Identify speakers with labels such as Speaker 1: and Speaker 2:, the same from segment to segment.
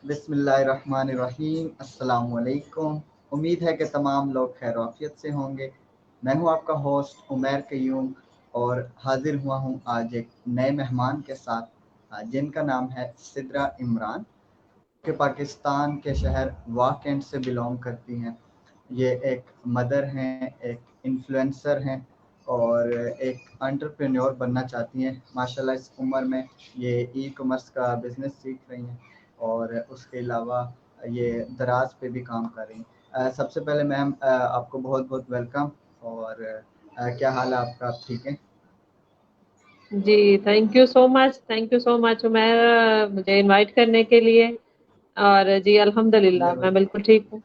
Speaker 1: بسم اللہ الرحمن الرحیم، السلام علیکم۔ امید ہے کہ تمام لوگ خیر و عافیت سے ہوں گے۔ میں ہوں آپ کا ہوسٹ عمیر قیوم اور حاضر ہوا ہوں آج ایک نئے مہمان کے ساتھ جن کا نام ہے سدرا عمران، کہ پاکستان کے شہر واہ کینٹ سے بلونگ کرتی ہیں۔ یہ ایک مدر ہیں، ایک انفلوئنسر ہیں اور ایک انٹرپرینیور بننا چاہتی ہیں۔ ماشاءاللہ اس عمر میں یہ ای کامرس کا بزنس سیکھ رہی ہیں اور اس کے علاوہ یہ دراز پہ بھی کام کر رہی ہیں۔ سب سے پہلے میم آپ کو بہت بہت ویلکم، اور کیا حال ہے آپ کا؟ آپ ٹھیک ہیں؟
Speaker 2: جی تھینک یو سو مچ عمیر، مجھے انوائٹ کرنے کے لیے۔ اور جی الحمدللہ میں بالکل ٹھیک ہوں۔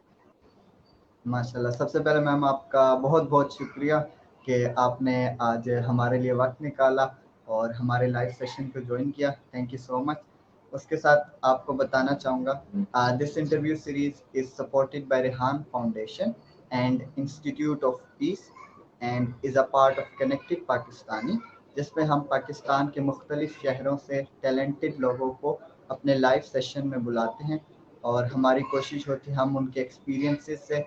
Speaker 1: ماشاءاللہ، سب سے پہلے میم آپ کا بہت بہت شکریہ کہ آپ نے آج ہمارے لیے وقت نکالا اور ہمارے لائیو سیشن کو جوائن کیا۔ Thank you so much. اس کے ساتھ آپ کو بتانا چاہوں گا this interview series is supported by Rehan foundation and institute of peace and is a part of connected Pakistani, جس میں ہم پاکستان کے مختلف شہروں سے ٹیلنٹڈ لوگوں کو اپنے لائیو سیشن میں بلاتے ہیں اور ہماری کوشش ہوتی ہے ہم ان کے ایکسپیرینسز سے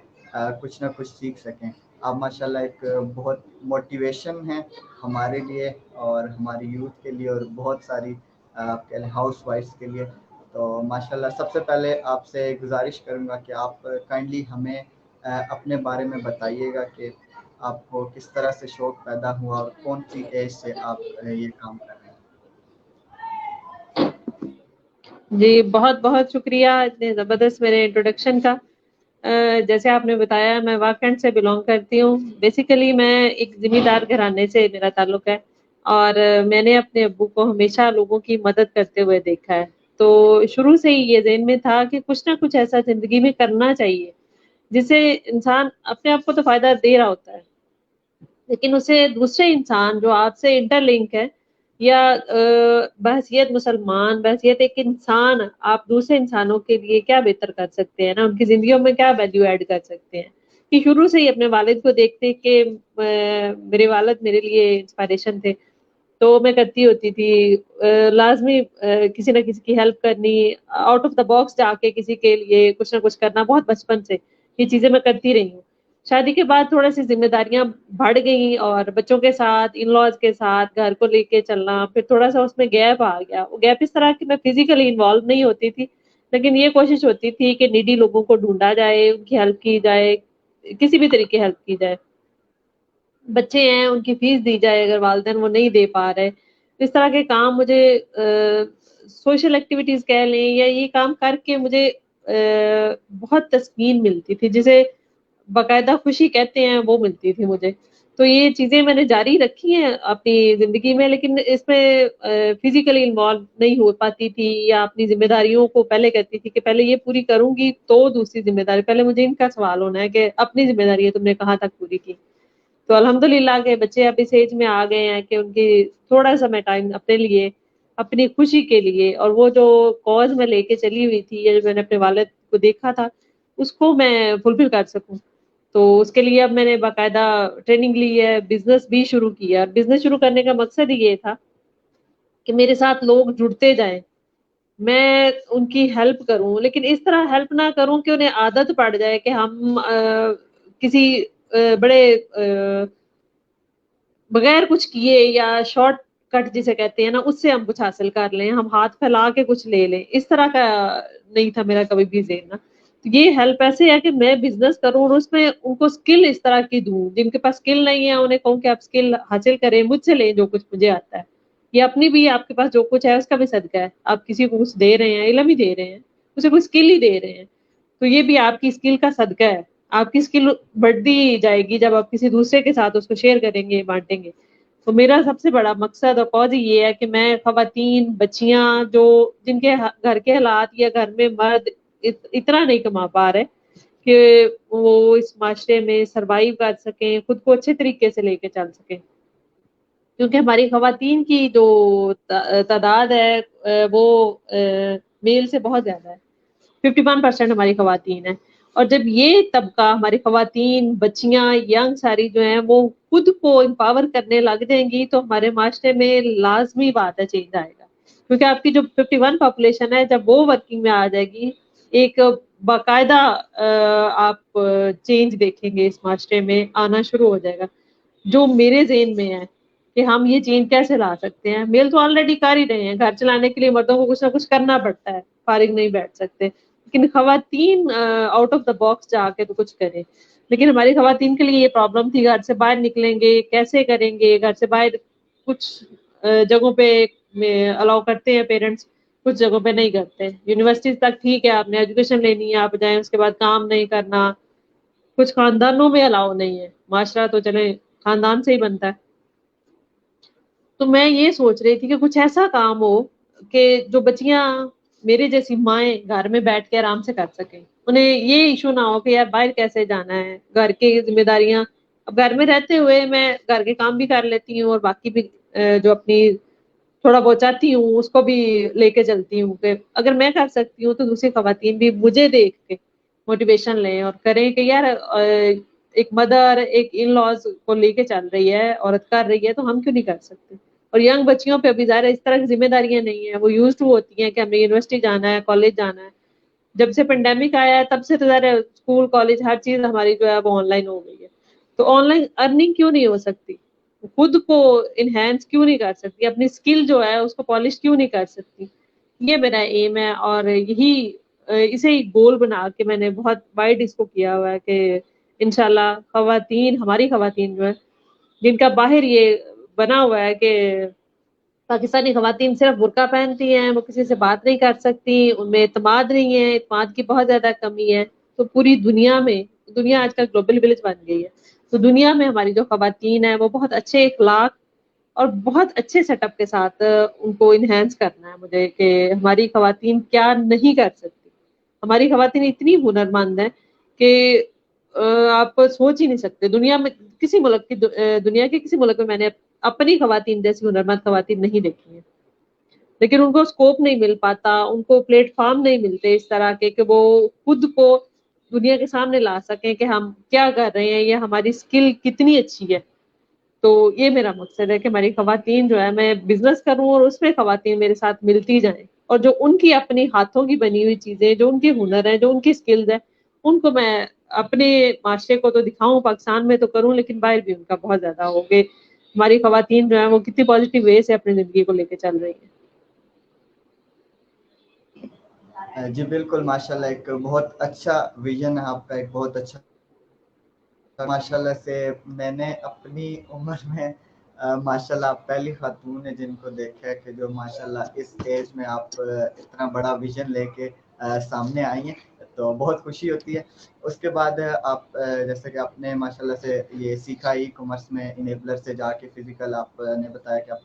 Speaker 1: کچھ نہ کچھ سیکھ سکیں۔ آپ ماشاءاللہ ایک بہت موٹیویشن ہیں ہمارے لیے اور ہماری یوتھ کے لیے اور بہت ساری آپ کے ہاؤس وائفس کے لیے۔ تو ماشاءاللہ سب سے پہلے آپ سے گزارش کروں گا کہ آپ کائنڈلی ہمیں اپنے بارے میں بتائیے گا کہ آپ کو کس طرح سے شوق پیدا ہوا اور کون سی ایج سے آپ یہ کام کر رہے ہیں۔
Speaker 2: جی بہت بہت شکریہ اتنے زبردست میرے انٹروڈکشن کا۔ جیسے آپ نے بتایا میں واکنڈ سے بلونگ کرتی ہوں۔ بیسیکلی میں ایک ذمہ دار گھرانے سے میرا تعلق ہے، اور میں نے اپنے ابو کو ہمیشہ لوگوں کی مدد کرتے ہوئے دیکھا ہے۔ تو شروع سے ہی یہ ذہن میں تھا کہ کچھ نہ کچھ ایسا زندگی میں کرنا چاہیے جس سے انسان اپنے آپ کو تو فائدہ دے رہا ہوتا ہے، لیکن اسے دوسرے انسان جو آپ سے انٹر لنک ہے، یا بحثیت مسلمان، بحثیت ایک انسان، آپ دوسرے انسانوں کے لیے کیا بہتر کر سکتے ہیں نا، ان کی زندگیوں میں کیا ویلیو ایڈ کر سکتے ہیں۔ کہ شروع سے ہی اپنے والد کو دیکھتے کہ میرے والد میرے لیے انسپائریشن تھے، تو میں کرتی ہوتی تھی لازمی کسی نہ کسی کی ہیلپ کرنی، آؤٹ آف دا باکس جا کے کسی کے لیے کچھ نہ کچھ کرنا، بہت بچپن سے یہ چیزیں میں کرتی رہی ہوں۔ شادی کے بعد تھوڑا سی ذمہ داریاں بڑھ گئیں، اور بچوں کے ساتھ، ان لاز کے ساتھ گھر کو لے کے چلنا، پھر تھوڑا سا اس میں گیپ آ گیا۔ وہ گیپ اس طرح کہ میں فزیکلی انوالو نہیں ہوتی تھی، لیکن یہ کوشش ہوتی تھی کہ نیڈی لوگوں کو ڈھونڈا جائے، ان کی ہیلپ کی جائے، کسی بھی طریقے ہیلپ کی جائے۔ بچے ہیں ان کی فیس دی جائے اگر والدین وہ نہیں دے پا رہے۔ اس طرح کے کام مجھے سوشل ایکٹیویٹیز کہہ لیں، یا یہ کام کر کے مجھے بہت تسکین ملتی تھی، جسے باقاعدہ خوشی کہتے ہیں، وہ ملتی تھی مجھے۔ تو یہ چیزیں میں نے جاری رکھی ہیں اپنی زندگی میں، لیکن اس میں فزیکلی انوالو نہیں ہو پاتی تھی، یا اپنی ذمہ داریوں کو پہلے کہتی تھی کہ پہلے یہ پوری کروں گی تو دوسری ذمہ داری، پہلے مجھے ان کا سوال ہونا ہے کہ اپنی ذمہ داری تم نے کہاں تک پوری کی۔ تو الحمدللہ کہ بچے اب اس ایج میں آ گئے ہیں کہ ان کی تھوڑا سا میں ٹائم اپنے لیے، اپنی خوشی کے لیے، اور وہ جو کاز میں لے کے چلی ہوئی تھی، یا جو میں نے اپنے والد کو دیکھا تھا، اس کو میں فلفل کر سکوں۔ تو اس کے لیے اب میں نے باقاعدہ ٹریننگ لی ہے، بزنس بھی شروع کیا۔ اور بزنس شروع کرنے کا مقصد ہی یہ تھا کہ میرے ساتھ لوگ جڑتے جائیں، میں ان کی ہیلپ کروں، لیکن اس طرح ہیلپ نہ کروں کہ انہیں عادت پڑ جائے کہ ہم کسی بڑے بغیر کچھ کیے، یا شارٹ کٹ جسے کہتے ہیں نا، اس سے ہم کچھ حاصل کر لیں، ہم ہاتھ پھیلا کے کچھ لے لیں۔ اس طرح کا نہیں تھا میرا کبھی بھی ذہن نا۔ تو یہ ہیلپ ایسے ہے کہ میں بزنس کروں اور اس میں ان کو سکل اس طرح کی دوں، جن کے پاس سکل نہیں ہے انہیں کہوں کہ آپ سکل حاصل کریں، مجھ سے لیں جو کچھ مجھے آتا ہے، یہ اپنی بھی، آپ کے پاس جو کچھ ہے اس کا بھی صدقہ ہے، آپ کسی کو کچھ دے رہے ہیں، علم ہی دے رہے ہیں، اسے کوئی سکل ہی دے رہے ہیں، تو یہ بھی آپ کی سکل کا صدقہ ہے۔ آپ کی سکل بڑھتی جائے گی جب آپ کسی دوسرے کے ساتھ اس کو شیئر کریں گے، بانٹیں گے۔ تو میرا سب سے بڑا مقصد اور کاز یہ ہے کہ میں خواتین، بچیاں جو جن کے گھر کے حالات یا گھر میں مرد اتنا نہیں کما پا رہے کہ وہ اس معاشرے میں سروائیو کر سکیں، خود کو اچھے طریقے سے لے کے چل سکیں، کیونکہ ہماری خواتین کی جو تعداد ہے وہ میل سے بہت زیادہ ہے، 51% ہماری خواتین ہیں۔ اور جب یہ طبقہ، ہماری خواتین، بچیاں، ینگ ساری جو ہیں، وہ خود کو امپاور کرنے لگ جائیں گی، تو ہمارے معاشرے میں لازمی بات ہے چینج آئے گا۔ کیونکہ آپ کی جو 51 پاپولیشن ہے جب وہ ورکنگ میں آ جائے گی ایک باقاعدہ آپ چینج دیکھیں گے اس معاشرے میں آنا شروع ہو جائے گا. جو میرے ذہن میں ہے کہ ہم یہ چینج کیسے لا سکتے ہیں. میل تو آلریڈی کر ہی رہے ہیں, گھر چلانے کے لیے مردوں کو کچھ نہ کچھ کرنا پڑتا ہے, فارغ نہیں بیٹھ سکتے, لیکن خواتین آؤٹ آف دا باکس جا کے تو کچھ کریں. لیکن ہماری خواتین کے لیے یہ پرابلم تھی, گھر سے باہر نکلیں گے کیسے کریں گے, گھر سے باہر کچھ جگہوں پہ الاؤ کرتے ہیں پیرنٹس, کچھ جگہوں پہ نہیں کرتے. یونیورسٹیز تک ٹھیک ہے, آپ نے ایجوکیشن لینی ہے آپ جائیں, اس کے بعد کام نہیں کرنا. کچھ خاندانوں میں الاؤ نہیں ہے, معاشرہ تو چلے خاندان سے ہی بنتا ہے. تو میں یہ سوچ رہی تھی کہ کچھ ایسا کام ہو کہ جو بچیاں میرے جیسی مائیں گھر میں بیٹھ کے آرام سے کر سکیں, انہیں یہ ایشو نہ ہو کہ یار باہر کیسے جانا ہے, گھر کی ذمہ داریاں. اب گھر میں رہتے ہوئے میں گھر کے کام بھی کر لیتی ہوں اور باقی بھی جو اپنی تھوڑا بہت چاہتی ہوں اس کو بھی لے کے چلتی ہوں کہ اگر میں کر سکتی ہوں تو دوسری خواتین بھی مجھے دیکھ کے موٹیویشن لیں اور کریں کہ یار ایک مدر ایک ان لاز کو لے کے چل رہی ہے, عورت کر رہی ہے, تو ہم کیوں نہیں کر سکتے. اور ینگ بچیوں پہ ابھی ظاہر اس طرح کی ذمہ داریاں نہیں ہیں, وہ یوز ٹو ہوتی ہیں کہ ہمیں یونیورسٹی جانا ہے, کالج جانا ہے. جب سے پینڈیمک آیا ہے تب سے تو ظاہر اسکول کالج ہر چیز ہماری جو ہے وہ آن لائن ہو گئی ہے. تو آن لائن ارننگ کیوں نہیں ہو سکتی, خود کو انہینس کیوں نہیں کر سکتی, اپنی اسکل جو ہے اس کو پالش کیوں نہیں کر سکتی. یہ میرا ایم ہے اور یہی اسے ایک گول بنا کے میں نے بہت وائڈ اس کو کیا ہوا ہے کہ انشاءاللہ خواتین, ہماری خواتین جو ہے جن کا باہر یہ بنا ہوا ہے کہ پاکستانی خواتین صرف برقع پہنتی ہیں, وہ کسی سے بات نہیں کر سکتی, ان میں اعتماد نہیں ہے, اعتماد کی بہت زیادہ کمی ہے. تو پوری دنیا میں, دنیا آج کل گلوبل ولیج بن گئی ہے, تو دنیا میں ہماری جو خواتین ہیں وہ بہت اچھے اخلاق اور بہت اچھے سیٹ اپ کے ساتھ ان کو انہینس کرنا ہے مجھے کہ ہماری خواتین کیا نہیں کر سکتی. ہماری خواتین اتنی ہنرمند ہیں کہ آپ سوچ ہی نہیں سکتے. دنیا میں کسی ملک کی دنیا کے کسی ملک میں میں نے اپنی خواتین جیسی ہنرمند خواتین نہیں دیکھی ہیں, لیکن ان کو اسکوپ نہیں مل پاتا, ان کو پلیٹ فارم نہیں ملتے اس طرح کے کہ وہ خود کو دنیا کے سامنے لا سکیں کہ ہم کیا کر رہے ہیں, یہ ہماری اسکل کتنی اچھی ہے. تو یہ میرا مقصد ہے کہ ہماری خواتین جو ہے, میں بزنس کروں اور اس میں خواتین میرے ساتھ ملتی جائیں, اور جو ان کی اپنی ہاتھوں کی بنی ہوئی چیزیں, جو ان کے ہنر ہیں, جو ان کی اسکلز ہیں, ان کو میں اپنے معاشرے کو تو دکھاؤں, پاکستان میں تو کروں لیکن باہر بھی ان کا بہت زیادہ ہو کہ ہماری خواتین جو ہیں وہ کتنی پازیٹیو وے سے اپنی زندگی کو لے کے چل رہی ہیں.
Speaker 1: جی بالکل, ماشاءاللہ ایک بہت اچھا ویژن ہے آپ کا, ایک بہت اچھا. ماشاءاللہ سے میں نے اپنی عمر میں ماشاءاللہ آپ پہلی خاتون ہیں جن کو دیکھا ہے کہ جو ماشاءاللہ اس ایج میں آپ اتنا بڑا ویژن لے کے سامنے آئی ہیں, تو بہت خوشی ہوتی ہے. اس کے بعد آپ جیسے کہ آپ نے ماشاءاللہ سے یہ سیکھا ای کامرس میں انیبلر سے جا کے فزیکل, آپ نے بتایا کہ آپ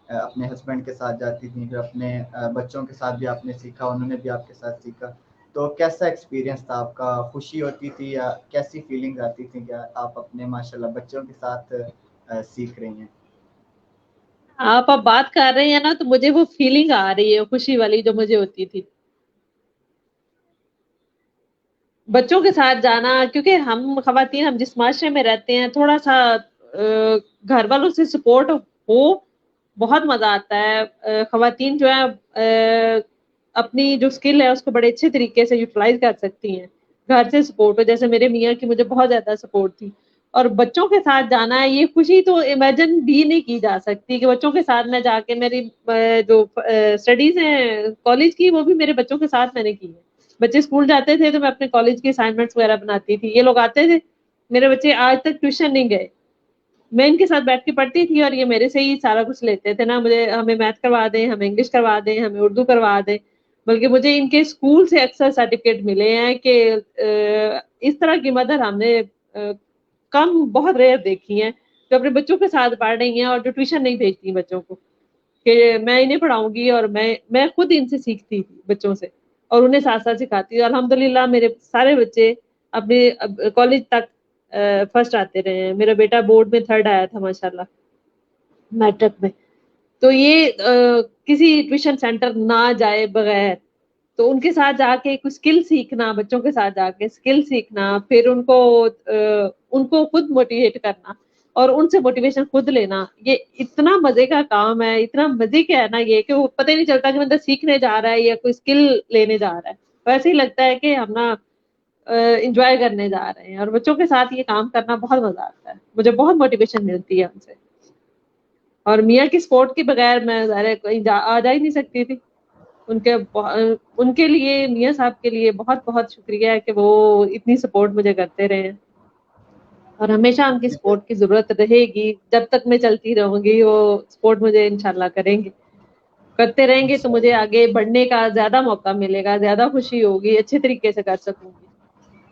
Speaker 1: اپنے ہسبینڈ کے ساتھ جاتی تھیں, پھر اپنے بچوں کے ساتھ بھی آپ نے سیکھا, انہوں نے بھی آپ کے ساتھ سیکھا. تو کیسا ایکسپیرینس تھا آپ کا, خوشی ہوتی تھی یا کیسی فیلنگ آتی تھی کہ آپ اپنے ماشاءاللہ بچوں کے ساتھ سیکھ رہی ہیں؟
Speaker 2: آپ اب بات کر رہے ہیں نا تو مجھے وہ فیلنگ آ رہی ہے خوشی والی جو مجھے ہوتی تھی بچوں کے ساتھ جانا. کیونکہ ہم خواتین, ہم جس معاشرے میں رہتے ہیں, تھوڑا سا گھر والوں سے سپورٹ ہو, بہت مزہ آتا ہے. خواتین جو ہے اپنی جو اسکل ہے اس کو بڑے اچھے طریقے سے یوٹیلائز کر سکتی ہیں. گھر سے سپورٹ ہو, جیسے میرے میاں کی مجھے بہت زیادہ سپورٹ تھی. اور بچوں کے ساتھ جانا ہے, یہ خوشی تو امیجن بھی نہیں کی جا سکتی کہ بچوں کے ساتھ میں جا کے, میری جو اسٹڈیز ہیں کالج کی وہ بھی میرے بچوں کے ساتھ میں نے کی ہے. بچے اسکول جاتے تھے تو میں اپنے کالج کے اسائنمنٹس وغیرہ بناتی تھی, یہ لوگ آتے تھے, میرے بچے آج تک ٹیوشن نہیں گئے, میں ان کے ساتھ بیٹھ کے پڑھتی تھی اور یہ میرے سے ہی سارا کچھ لیتے تھے نا. مجھے ہمیں میتھ کروا دیں, ہمیں انگلش کروا دیں, ہمیں اردو کروا دیں, بلکہ مجھے ان کے اسکول سے اکثر سرٹیفکیٹ ملے ہیں کہ اس طرح کی مدر ہم نے کم, بہت ریئر دیکھی ہیں جو اپنے بچوں کے ساتھ پڑھ رہی ہیں اور جو ٹیوشن نہیں بھیجتی بچوں کو کہ میں انہیں پڑھاؤں گی. اور میں خود ان سے سیکھتی تھی بچوں سے, اور انہیں ساتھ ساتھ سکھاتی ہوں. الحمدللہ میرے سارے بچے اپنے کالج تک فرسٹ آتے رہے ہیں. میرا بیٹا بورڈ میں 3rd آیا تھا ماشاءاللہ میٹرک میں. تو یہ کسی ٹیوشن سینٹر نہ جائے بغیر, تو ان کے ساتھ جا کے کچھ اسکل سیکھنا, بچوں کے ساتھ جا کے اسکل سیکھنا, پھر ان کو خود موٹیویٹ کرنا, اور ان سے موٹیویشن خود لینا, یہ اتنا مزے کا کام ہے, اتنا مزے کا ہے نا یہ, کہ وہ پتہ ہی نہیں چلتا کہ بندہ سیکھنے جا رہا ہے یا کوئی اسکل لینے جا رہا ہے. ویسے ہی لگتا ہے کہ ہم نا انجوائے کرنے جا رہے ہیں, اور بچوں کے ساتھ یہ کام کرنا بہت مزہ آتا ہے, مجھے بہت موٹیویشن ملتی ہے ان سے. اور میاں کی سپورٹ کے بغیر میں ظاہر کہیں آ جا ہی نہیں سکتی تھی. ان کے لیے, میاں صاحب کے لیے بہت بہت شکریہ ہے کہ وہ اتنی سپورٹ مجھے کرتے رہے ہیں, اور ہمیشہ ان کی سپورٹ کی ضرورت رہے گی. جب تک میں چلتی رہوں گی وہ سپورٹ مجھے انشاءاللہ کرتے رہیں گے, تو مجھے آگے بڑھنے کا زیادہ موقع ملے گا, زیادہ خوشی ہوگی, اچھے طریقے سے کر سکوں گی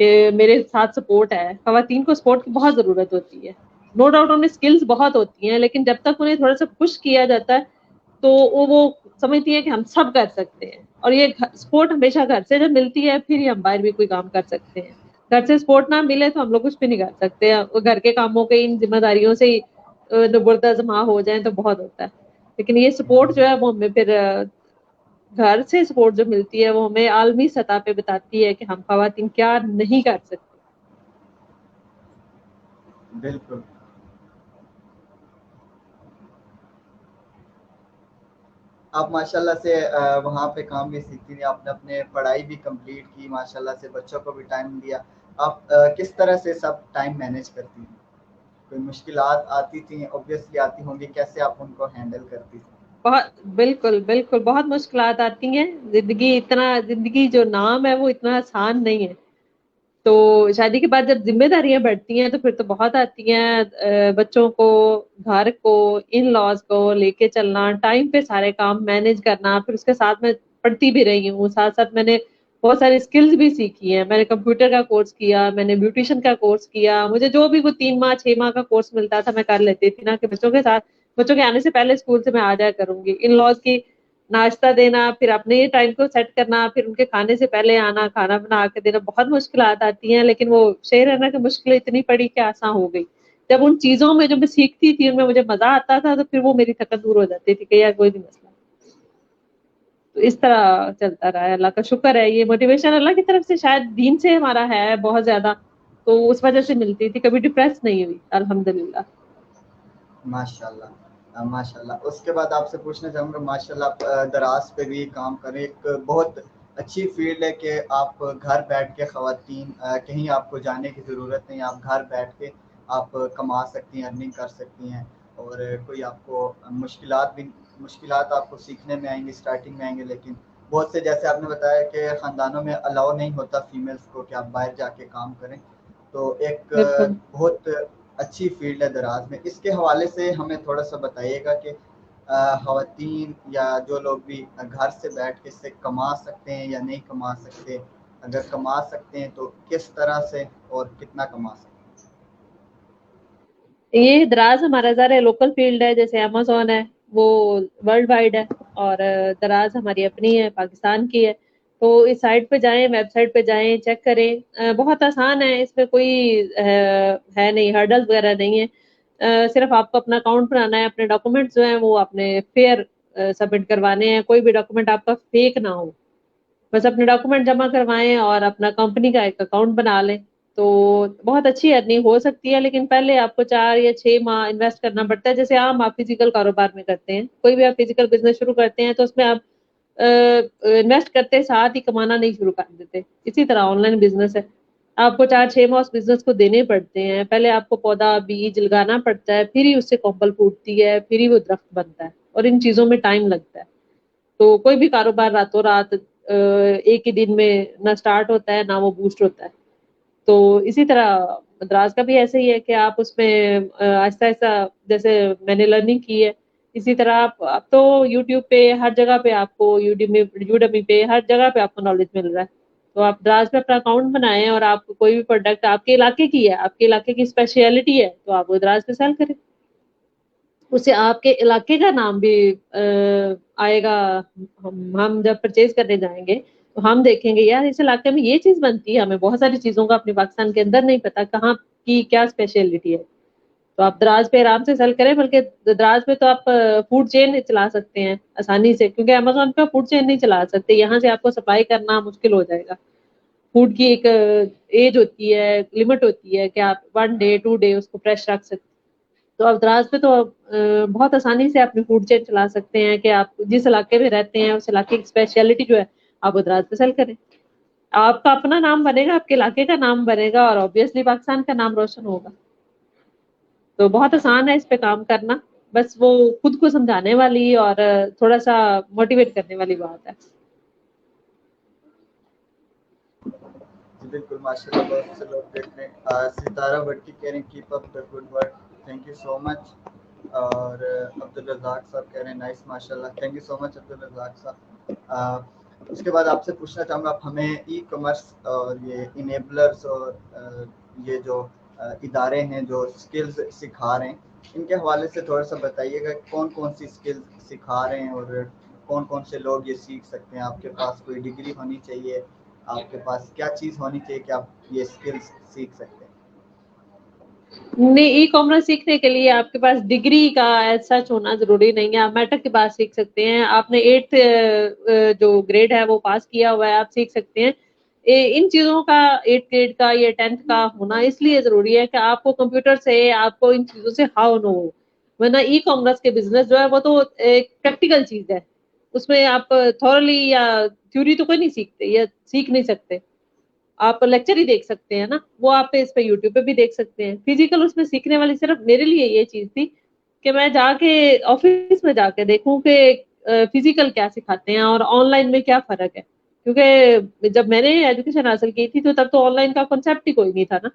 Speaker 2: کہ میرے ساتھ سپورٹ ہے. خواتین کو سپورٹ کی بہت ضرورت ہوتی ہے, نو ڈاؤٹ انہیں سکلز بہت ہوتی ہیں, لیکن جب تک انہیں تھوڑا سا پش کیا جاتا ہے تو وہ سمجھتی ہیں کہ ہم سب کر سکتے ہیں. اور یہ سپورٹ ہمیشہ گھر سے جب ملتی ہے پھر ہی ہم باہر بھی کوئی کام کر سکتے ہیں. گھر سے سپورٹ نہ ملے تو ہم لوگ کچھ بھی نہیں کر سکتے. گھر کے کاموں کے ان ذمہ داریوں سے ہی نبردازمہ ہو جائیں تو بہت ہوتا ہے. لیکن یہ سپورٹ جو ہے وہ ہمیں پھر گھر سے سپورٹ جو ملتی ہے وہ ہمیں عالمی سطح پہ بتاتی ہے کہ ہم خواتین کیا نہیں کر سکتے.
Speaker 1: بالکل. آپ ماشاءاللہ سے وہاں پہ کام بھی سیکھتی تھی, آپ نے اپنے پڑھائی بھی کمپلیٹ کی ماشاءاللہ سے, بچوں کو بھی ٹائم دیا. آپ کس طرح سے سب ٹائم مینیج کرتی ہیں؟ کوئی مشکلات آتی تھیں؟ اوبویسلی آتی ہوں گی, کیسے آپ ان کو ہینڈل کرتی تھیں؟
Speaker 2: بالکل بہت مشکلات آتی ہیں. زندگی جو نام ہے وہ اتنا آسان نہیں ہے. تو شادی کے بعد جب ذمہ داریاں بڑھتی ہیں تو پھر تو بہت آتی ہیں. بچوں کو, گھر کو, ان لاز کو لے کے چلنا, ٹائم پہ سارے کام مینیج کرنا. پھر اس کے ساتھ میں پڑھتی بھی رہی ہوں, ساتھ ساتھ میں نے بہت ساری اسکلز بھی سیکھی ہیں. میں نے کمپیوٹر کا کورس کیا, میں نے بیوٹیشین کا کورس کیا. مجھے جو بھی وہ 3 ماہ 6 ماہ کا کورس ملتا تھا میں کر لیتی تھی نا, کہ بچوں کے آنے سے پہلے اسکول سے میں آ جایا کروں گی. ان لاز کی ناشتہ دینا, پھر اپنے ٹائم کو سیٹ کرنا, پھر ان کے کھانے سے پہلے آنا, کھانا بنا کے دینا. بہت مشکلات آتی ہیں, لیکن وہ شعر ہے نا کہ مشکلیں اتنی پڑی کہ آسان ہو گئی. جب ان چیزوں میں جو میں سیکھتی تھی ان میں مجھے مزہ آتا تھا تو پھر وہ میری تھکن دور ہو جاتی تھی کہ یار کوئی نہیں مسئلہ. تو اس طرح چلتا رہا ہے, اللہ کا شکر ہے. یہ موٹیویشن اللہ کی طرف سے شاید دین سے ہمارا ہے بہت زیادہ, تو اس وجہ سے ملتی تھی. کبھی ڈپریس نہیں ہوئی الحمدللہ.
Speaker 1: ماشاءاللہ ماشاءاللہ. اس کے بعد آپ سے پوچھنا چاہوں گا, ماشاءاللہ آپ دراز پہ بھی کام کریں, ایک بہت اچھی فیلڈ ہے کہ آپ گھر بیٹھ کے خواتین, کہیں آپ کو جانے کی ضرورت نہیں, آپ گھر بیٹھ کے آپ کما سکتی ہیں, ارننگ کر سکتی ہیں. اور کوئی آپ کو مشکلات آپ کو سیکھنے میں آئیں گی, اسٹارٹنگ میں آئیں گے, لیکن بہت سے جیسے آپ نے بتایا کہ خاندانوں میں الاؤ نہیں ہوتا فیمیلز کو کہ آپ باہر جا کے کام کریں. تو ایک
Speaker 2: بالکل.
Speaker 1: بہت اچھی فیلڈ ہے دراز میں. اس کے حوالے سے ہمیں تھوڑا سا بتائیے گا کہ خواتین یا جو لوگ بھی گھر سے بیٹھ کے اس سے کما سکتے ہیں یا نہیں کما سکتے, اگر کما سکتے ہیں تو کس طرح سے اور کتنا کما سکتے ہیں؟
Speaker 2: یہ دراز ہمارا ذرا لوکل فیلڈ ہے, جیسے امیزون ہے وہ ورلڈ وائڈ ہے, اور دراز ہماری اپنی ہے, پاکستان کی ہے. تو اس سائٹ پہ جائیں, ویب سائٹ پہ جائیں, چیک کریں. بہت آسان ہے, اس میں کوئی ہے نہیں, ہرڈل وغیرہ نہیں ہے. صرف آپ کو اپنا اکاؤنٹ بنانا ہے, اپنے ڈاکومنٹس جو ہیں وہ اپنے فیئر سبمٹ کروانے ہیں. کوئی بھی ڈاکومنٹ آپ کا فیک نہ ہو, بس اپنے ڈاکومنٹ جمع کروائیں اور اپنا کمپنی کا ایک اکاؤنٹ بنا لیں. تو بہت اچھی ارننگ ہو سکتی ہے, لیکن پہلے آپ کو 4 یا 6 ماہ انویسٹ کرنا پڑتا ہے. جیسے عام آپ فزیکل کاروبار میں کرتے ہیں, کوئی بھی آپ فزیکل بزنس شروع کرتے ہیں تو اس میں آپ انویسٹ کرتے ساتھ ہی کمانا نہیں شروع کر دیتے. اسی طرح آن لائن بزنس ہے, آپ کو 4-6 ماہ اس بزنس کو دینے پڑتے ہیں. پہلے آپ کو پودا بیج لگانا پڑتا ہے, پھر ہی اس سے کمپل پھوٹتی ہے, پھر ہی وہ درخت بنتا ہے, اور ان چیزوں میں ٹائم لگتا ہے. تو کوئی بھی کاروبار راتوں رات ایک ہی دن میں نہ سٹارٹ ہوتا ہے نہ وہ بوسٹ ہوتا ہے. تو اسی طرح دراز کا بھی ایسے ہی ہے کہ آپ اس میں آہستہ آہستہ, جیسے میں نے لرننگ کی ہے, اسی طرح آپ تو یوٹیوب پہ ہر جگہ پہ آپ کو یوڈمی پہ ہر جگہ پہ آپ کو نالج مل رہا ہے. تو آپ دراز پہ اپنا اکاؤنٹ بنائیں, اور آپ کو کوئی بھی پروڈکٹ آپ کے علاقے کی ہے, آپ کے علاقے کی اسپیشلٹی ہے, تو آپ وہ دراز پہ سیل کریں. اس سے آپ کے علاقے کا نام بھی آئے گا. ہم جب پرچیز کرنے جائیں گے تو ہم دیکھیں گے یار اس علاقے میں یہ چیز بنتی ہے, ہمیں بہت ساری چیزوں کا اپنے پاکستان کے اندر نہیں پتا کہاں کی کیا اسپیشلٹی ہے. تو آپ دراز پہ آرام سے سیل کریں, بلکہ دراز پہ تو آپ فوڈ چین چلا سکتے ہیں آسانی سے, کیونکہ امیزون پہ فوڈ چین نہیں چلا سکتے. یہاں سے آپ کو سپلائی کرنا مشکل ہو جائے گا. فوڈ کی ایک ایج ہوتی ہے, لمٹ ہوتی ہے کہ آپ 1 ڈے 2 ڈے اس کو فریش رکھ سکتے. تو آپ دراز پہ تو بہت آسانی سے اپنی فوڈ چین چلا سکتے ہیں کہ آپ جس علاقے میں رہتے ہیں اس علاقے کی اسپیشلٹی جو ہے آپ وہ دراز پہ سیل کریں. آپ کا اپنا نام بنے گا, آپ کے علاقے کا نام بنے گا, اور آبویسلی پاکستان کا نام روشن ہوگا. تو بہت آسان ہے اس پہ کام کرنا, بس وہ خود کو سمجھانے والی اور تھوڑا سا موٹیویٹ کرنے والی بات ہے.
Speaker 1: جی بالکل ماشاء اللہ, بہت سے لوگ دیکھ رہے ہیں. ستارہ بٹی کہہ رہے ہیں keep up the good work, thank you so much. اور عبدالرزاق صاحب کہہ رہے ہیں نائس ماشاء اللہ, thank you so much Abdul Razzaq صاحب. اس کے بعد آپ سے پوچھنا چاہوں گا, آپ ہمیں ای کامرس اور یہ انیبلرز اور یہ جو ادارے ہیں جو اسکلز سکھا رہے ہیں, ان کے حوالے سے تھوڑا سا بتائیے گا کون کون سی اسکلز سکھا رہے ہیں اور کون کون سے لوگ یہ سیکھ سکتے ہیں. آپ کے پاس کوئی ڈگری ہونی چاہیے, آپ کے پاس کیا چیز ہونی چاہیے کہ آپ یہ اسکلز سیکھ سکتے ہیں؟
Speaker 2: نہیں, ای کامرس سیکھنے کے لیے آپ کے پاس ڈگری کا ایز سچ ہونا ضروری نہیں ہے. آپ میٹرک کے بعد سیکھ سکتے ہیں. آپ نے 8th جو گریڈ ہے وہ پاس کیا ہوا ہے, آپ سیکھ سکتے ہیں. ان چیزوں کا 8th گریڈ کا یا 10th کا ہونا اس لیے ضروری ہے کہ آپ کو کمپیوٹر سے, آپ کو ان چیزوں سے ہاؤ نو ہو. ورنہ ای کامرس کے بزنس جو ہے وہ تو ایک پریکٹیکل چیز ہے, اس میں آپ تھورلی یا تھیوری تو کوئی نہیں سیکھتے یا سیکھ نہیں سکتے. آپ لیکچر ہی دیکھ سکتے ہیں نا, وہ آپ اس پہ یوٹیوب پہ بھی دیکھ سکتے ہیں. فزیکل اس میں سیکھنے والی صرف میرے لیے یہ چیز تھی کہ میں جا کے آفس میں جا کے دیکھوں کہ فزیکل کیا سکھاتے ہیں اور آن لائن میں کیا فرق ہے. کیونکہ جب میں نے ایجوکیشن حاصل کی تھی تو تب تو آن لائن کا کنسیپٹ ہی کوئی نہیں تھا نا.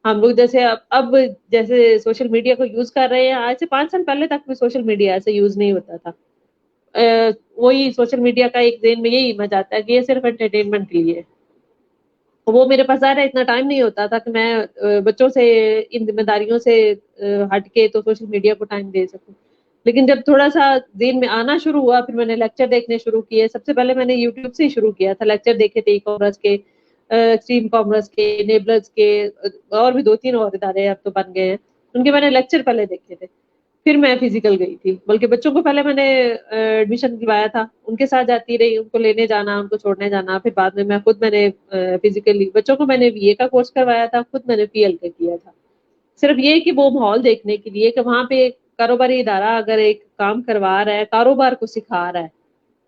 Speaker 2: ہم لوگ جیسے اب جیسے سوشل میڈیا کو یوز کر رہے ہیں, آج سے 5 سال پہلے تک بھی سوشل میڈیا ایسے یوز نہیں ہوتا تھا. وہی سوشل میڈیا کا ایک ذہن میں یہی امیج آتا ہے کہ یہ صرف انٹرٹینمنٹ کے لیے ہے. وہ میرے پاس ظاہر ہے اتنا ٹائم نہیں ہوتا تھا کہ میں بچوں سے ان ذمہ داریوں سے ہٹ کے تو سوشل میڈیا کو ٹائم دے سکوں. لیکن جب تھوڑا سا ذہن میں آنا شروع ہوا, پھر میں نے لیکچر دیکھنے شروع کیے. سب سے پہلے میں نے یوٹیوب سے ہی شروع کیا تھا, لیکچر دیکھے تھے ای کامرس کے, اسٹریم کامرس کے, انیبلرز کے, اور بھی 2-3 اور ادارے اب تو بن گئے ہیں, ان کے میں نے لیکچر پہلے دیکھے تھے. پھر میں فزیکل گئی تھی, بلکہ بچوں کو پہلے میں نے ایڈمیشن دلوایا تھا, ان کے ساتھ جاتی رہی, ان کو لینے جانا, ان کو چھوڑنے جانا. پھر بعد میں خود میں نے فزیکلی بچوں کو میں نے BA کا کورس کروایا تھا, خود میں نے PL کا کیا تھا. صرف یہ کہ وہ ماحول دیکھنے کے لیے کہ وہاں پہ کاروباری ادارہ اگر ایک کام کروا رہا ہے, کاروبار کو سکھا رہا ہے,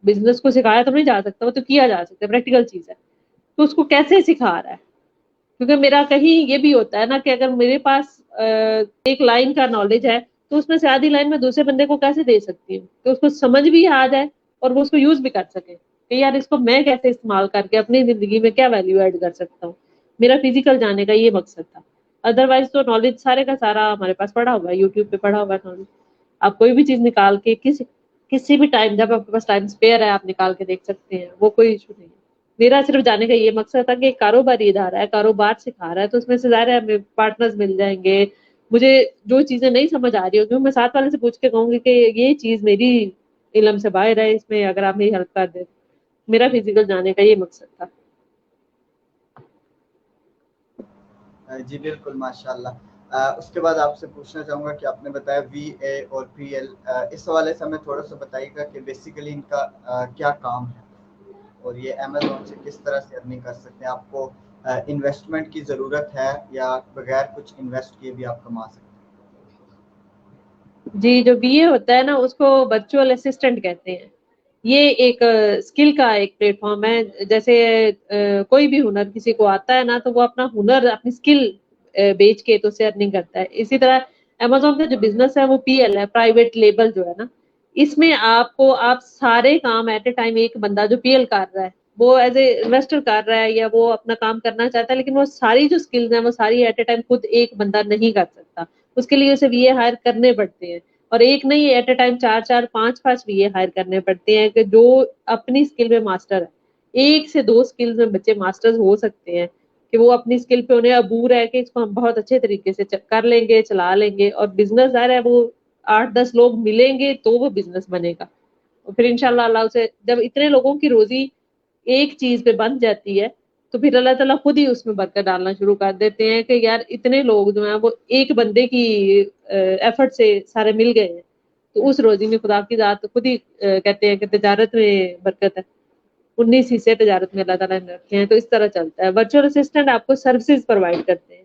Speaker 2: بزنس کو سکھایا تو نہیں جا سکتا, وہ تو کیا جا سکتا ہے, پریکٹیکل چیز ہے, تو اس کو کیسے سکھا رہا ہے. کیونکہ میرا کہیں یہ بھی ہوتا ہے نا کہ اگر میرے پاس ایک لائن کا نالج ہے تو اس میں سے آدھی لائن میں دوسرے بندے کو کیسے دے سکتی ہوں کہ اس کو سمجھ بھی آ جائے اور وہ اس کو یوز بھی کر سکے کہ یار اس کو میں کیسے استعمال کر کے اپنی زندگی میں کیا ویلیو ایڈ کر سکتا ہوں. میرا فزیکل جانے کا یہ مقصد تھا. ادروائز تو نالج سارے کا سارا ہمارے پاس پڑا ہوا ہے, یوٹیوب پہ پڑا ہوا ہے نالج. آپ کوئی بھی چیز نکال کے کسی بھی ٹائم, جب آپ کے پاس ٹائم اسپیئر ہے, آپ نکال کے دیکھ سکتے ہیں, وہ کوئی ایشو نہیں ہے. میرا صرف جانے کا یہ مقصد تھا کہ ایک کاروباری ادارہ ہے, کاروبار سکھا رہا ہے, تو اس میں سے ظاہر ہے ہمیں پارٹنرز مل جائیں گے. مجھے جو چیزیں نہیں سمجھ آ رہی ہوگی میں ساتھ والے سے پوچھ کے کہوں گی کہ یہ چیز میری علم سے باہر ہے, اس میں اگر آپ میری ہیلپ کر دیں. میرا فزیکل جانے کا یہ مقصد تھا.
Speaker 1: جی بالکل ماشاء اللہ. اس کے بعد آپ سے پوچھنا چاہوں گا کہ آپ نے بتایا VA اور PL, اس حوالے سے ہمیں تھوڑا سا بتائیے گا کہ بیسیکلی ان کا کیا کام ہے اور یہ Amazon سے کس طرح سے ارننگ کر سکتے ہیں. آپ کو انویسٹمنٹ کی ضرورت ہے یا بغیر کچھ انویسٹ کیے بھی آپ کما سکتے
Speaker 2: جی, جو BA ہوتا ہے نا اس کو ورچوئل اسسٹنٹ کہتے ہیں. یہ ایک اسکل کا ایک پلیٹ فارم ہے. جیسے کوئی بھی ہنر کسی کو آتا ہے نا تو وہ اپنا ہنر, اپنی اسکل بیچ کے تو اسے ارننگ کرتا ہے. اسی طرح Amazon کا جو بزنس ہے وہ PL ہے, پرائیویٹ لیبل جو ہے نا, اس میں آپ سارے کام ایٹ اے ٹائم, ایک بندہ جو PL کر رہا ہے وہ ایز اے انویسٹر کر رہا ہے یا وہ اپنا کام کرنا چاہتا ہے, لیکن وہ ساری جو اسکلز ہیں وہ ساری ایٹ اے ٹائم خود ایک بندہ نہیں کر سکتا. اس کے لیے اسے VA ہائر کرنے پڑتے ہیں, اور ایک نہیں, at a time 4-4 5-5 VA hire کرنے پڑتے ہیں کہ جو اپنی اسکل میں ماسٹر ہے. 1 سے 2 اسکلز میں بچے ماسٹر ہو سکتے ہیں کہ وہ اپنی اسکل پہ انہیں عبور ہے کہ اس کو ہم بہت اچھے طریقے سے کر لیں گے, چلا لیں گے. اور بزنس ظاہر ہے وہ 8-10 لوگ ملیں گے تو وہ بزنس بنے گا. اور پھر انشاءاللہ اللہ سے جب اتنے لوگوں کی روزی ایک چیز پہ بن جاتی ہے تو پھر اللہ تعالیٰ خود ہی اس میں برکت ڈالنا شروع کر دیتے ہیں کہ یار اتنے لوگ جو ہیں وہ ایک بندے کی ایفرٹ سے سارے مل گئے ہیں, تو اس روزی میں خدا کی ذات خود ہی کہتے ہیں کہ تجارت میں برکت ہے. 19 حصے تجارت میں اللہ تعالیٰ نے رکھے ہیں. تو اس طرح چلتا ہے. ورچوئل اسسٹنٹ آپ کو سروسز پرووائڈ کرتے ہیں.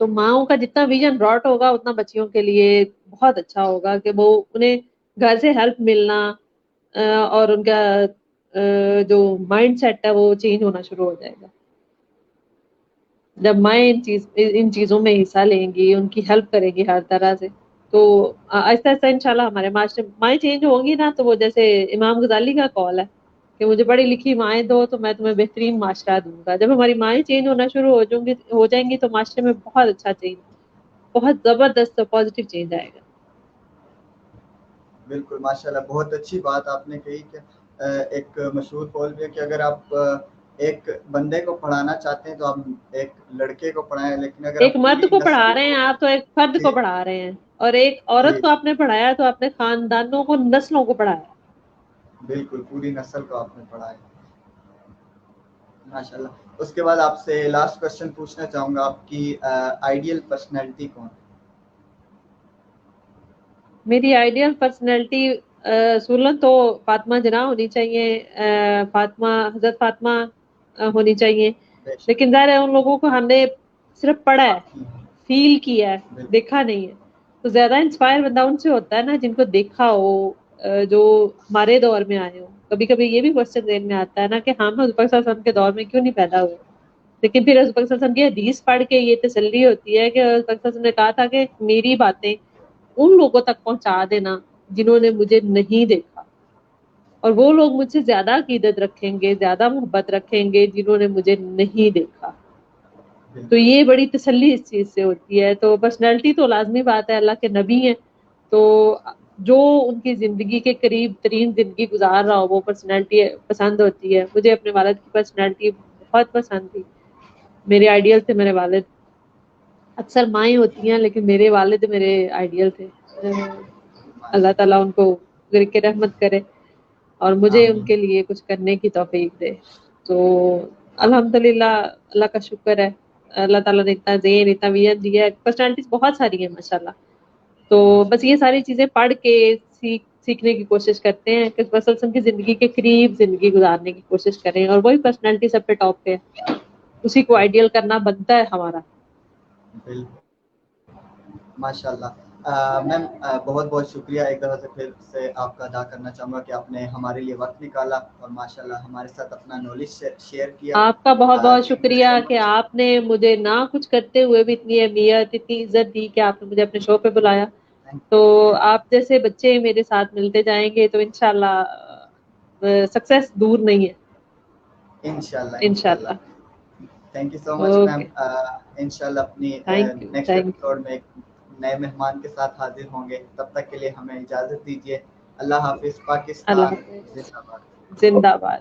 Speaker 2: تو ماؤں کا جتنا ویژن براٹ ہوگا اتنا بچیوں کے لیے بہت اچھا ہوگا کہ وہ انہیں گھر سے ہیلپ ملنا اور ان کا جو مائنڈ سیٹ ہے وہ چینج ہونا شروع ہو جائے گا. جب مائیں ان چیزوں میں حصہ لیں گی, ان کی ہیلپ کرے گی ہر طرح سے, تو آہستہ آہستہ انشاءاللہ ہمارے معاشرے مائیں چینج ہوں گی نا. تو وہ جیسے امام غزالی کا قول ہے کہ مجھے پڑھی لکھی مائیں دو تو میں تمہیں بہترین معاشرہ دوں گا. جب ہماری مائیں چینج ہونا شروع ہو جائیں گی تو معاشرے میں بہت اچھا چینج, بہت زبردست پازیٹیو چینج آئے گا.
Speaker 1: بالکل ماشاءاللہ, بہت اچھی بات آپ نے کہی کہ ایک مشہور قول بھی ہے کہ اگر آپ ایک بندے کو پڑھانا چاہتے ہیں تو آپ ایک لڑکے کو پڑھائیں, لیکن اگر
Speaker 2: ایک
Speaker 1: آپ
Speaker 2: مرد
Speaker 1: پوری
Speaker 2: کو پڑھا
Speaker 1: نسل
Speaker 2: رہے ہیں
Speaker 1: کو
Speaker 2: آپ تو ایک فرد کو پڑھا رہے ہیں, اور ایک عورت
Speaker 1: جی
Speaker 2: کو آپ نے پڑھایا تو آپ نے خاندانوں کو, نسلوں کو پڑھایا.
Speaker 1: بالکل پوری نسل کو آپ نے پڑھایا ماشاءاللہ. اس کے بعد آپ سے لاسٹ کوشچن پوچھنا چاہوں گا, آپ کی آئیڈیل پرسنالٹی کون؟
Speaker 2: میری آئیڈیل پرسنالٹی اصولاً تو فاطمہ جناح ہونی چاہیے, حضرت فاطمہ ہونی چاہیے.
Speaker 1: بے شک
Speaker 2: لیکن ظاہر ہے ان لوگوں کو ہم نے صرف پڑھا ہے,
Speaker 1: آپ کی
Speaker 2: فیل کیا ہے,
Speaker 1: بالکل
Speaker 2: دیکھا نہیں ہے. تو زیادہ انسپائر بندہ ان سے ہوتا ہے نا جن کو دیکھا ہو, جو ہمارے دور میں آئے ہو. کبھی کبھی یہ بھی کوشچن ذہن میں آتا ہے نا کہ ہم حضرت پاک صلی اللہ علیہ وسلم کے دور میں کیوں نہیں پیدا ہوئے, لیکن پھر حضرت پاک صلی اللہ علیہ وسلم کی حدیث پڑھ کے یہ تسلی ہوتی ہے کہ حضرت پاک صلی اللہ علیہ وسلم نے کہا تھا کہ میری باتیں ان لوگوں تک پہنچا دینا جنہوں نے مجھے نہیں دیکھا, اور وہ لوگ مجھ سے زیادہ عقیدت رکھیں گے, زیادہ محبت رکھیں گے جنہوں نے مجھے نہیں دیکھا. تو
Speaker 1: بالکل
Speaker 2: یہ بڑی تسلی اس چیز سے ہوتی ہے. تو پرسنالٹی تو لازمی بات ہے, اللہ کے نبی ہیں, تو جو ان کی زندگی کے قریب ترین زندگی گزار رہا ہو وہ پرسنالٹی پسند ہوتی ہے. مجھے اپنے والد کی پرسنالٹی بہت پسند تھی. میرے آئیڈیل تھے میرے والد. اکثر مائیں ہوتی ہیں لیکن میرے والد میرے آئیڈیل تھے. اللہ تعالیٰ ان کو غرق رحمت کرے اور مجھے ان
Speaker 1: آمین
Speaker 2: کے لیے کچھ کرنے کی توفیق دے. تو الحمدللہ اللہ کا شکر ہے, اللہ تعالیٰ نے اتنا ذہن اتنا ویژن دیا ہے. پرسنالٹیز بہت ساری ہیں ماشاءاللہ. تو بس یہ ساری چیزیں پڑھ کے سیکھنے کی کوشش کرتے ہیں کہ رسول وسلم کی زندگی کے قریب زندگی گزارنے کی کوشش کریں, اور وہی پرسنالٹی سب پہ ٹاپ پہ ہے, اسی کو آئیڈیل کرنا بنتا ہے ہمارا.
Speaker 1: بالکل ماشاء اللہ. میم بہت بہت شکریہ ایک دفعہ سے پھر سے آپ کا ادا کرنا چاہوں گا کہ آپ نے ہمارے لیے وقت نکالا اور ماشاء اللہ ہمارے ساتھ اپنا نالج شیئر کیا.
Speaker 2: آپ کا بہت بہت
Speaker 1: تھینک یو
Speaker 2: شکریہ
Speaker 1: سو
Speaker 2: کہ
Speaker 1: مچ.
Speaker 2: آپ نے مجھے نہ کچھ کرتے ہوئے بھی اتنی اہمیت اتنی عزت دی کہ آپ نے مجھے اپنے شو پہ بلایا. تو آپ جیسے بچے میرے ساتھ ملتے جائیں گے تو انشاءاللہ سکسیس دور نہیں ہے.
Speaker 1: انشاءاللہ
Speaker 2: انشاءاللہ.
Speaker 1: Thank you so much ma'am.
Speaker 2: Okay,
Speaker 1: انشاءاللہ اپنی
Speaker 2: thank you
Speaker 1: next
Speaker 2: thank you.
Speaker 1: Episode میں ایک نئے مہمان کے ساتھ حاضر ہوں گے. تب تک کے لیے ہمیں اجازت دیجیے. اللہ حافظ.
Speaker 2: اللہ
Speaker 1: پاکستان
Speaker 2: حافظ.
Speaker 1: زندہ باد.
Speaker 2: زندہ باد.